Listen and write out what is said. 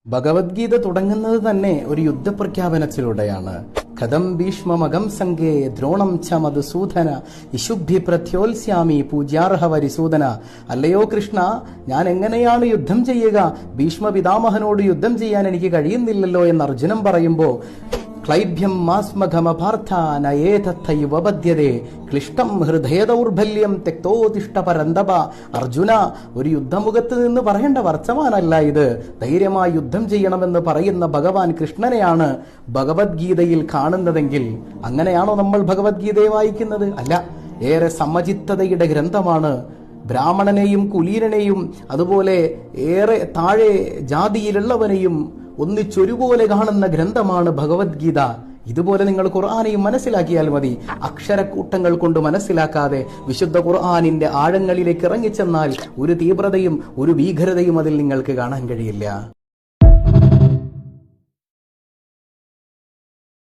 ഭഗവത്ഗീത തുടങ്ങുന്നത് തന്നെ ഒരു യുദ്ധപ്രഖ്യാപനത്തിലൂടെയാണ്. കഥം ഭീഷ്മമകം സംഘേ ദ്രോണം ച മധുസൂദന ഇശുഭ്യ പ്രത്യോത്സ്യാമി പൂജ്യാർഹ വരിസൂദന. അല്ലയോ കൃഷ്ണ, ഞാൻ എങ്ങനെയാണ് യുദ്ധം ചെയ്യുക? ഭീഷ്മ പിതാമഹനോട് യുദ്ധം ചെയ്യാൻ എനിക്ക് കഴിയുന്നില്ലല്ലോ എന്ന് അർജുനൻ പറയുമ്പോ ക്ലൈഭ്യം മാസ്മഘമപാർത്ഥ നയേതത്തയുവബദ്ധ്യതേ ക്ലിഷ്ടം ഹൃദയദൗർബല്യം തെക്തോതിഷ്ഠ പരന്തപ. അർജുന, ഒരു യുദ്ധമുഖത്ത് നിന്ന് പറയേണ്ട വർത്തമാനല്ല ഇത്. ധൈര്യമായി യുദ്ധം ചെയ്യണമെന്ന് പറയുന്ന ഭഗവാൻ കൃഷ്ണനെയാണ് ഭഗവത്ഗീതയിൽ കാണുന്നതെങ്കിൽ അങ്ങനെയാണോ നമ്മൾ ഭഗവത്ഗീതയെ വായിക്കുന്നത്? അല്ല, ഏറെ സമചിത്തതയുടെ ഗ്രന്ഥമാണ്. ബ്രാഹ്മണനെയും കുലീനനെയും അതുപോലെ ഏറെ താഴെ ജാതിയിലുള്ളവനെയും ഒന്നിച്ചൊരുപോലെ കാണുന്ന ഗ്രന്ഥമാണ് ഭഗവത്ഗീത. ഇതുപോലെ നിങ്ങൾ ഖുർആനെയും മനസ്സിലാക്കിയാൽ മതി. അക്ഷരക്കൂട്ടങ്ങൾ കൊണ്ട് മനസ്സിലാക്കാതെ വിശുദ്ധ ഖുർആനിന്റെ ആഴങ്ങളിലേക്ക് ഇറങ്ങിച്ചെന്നാൽ ഒരു തീവ്രതയും ഒരു ഭീകരതയും അതിൽ നിങ്ങൾക്ക് കാണാൻ കഴിയില്ല.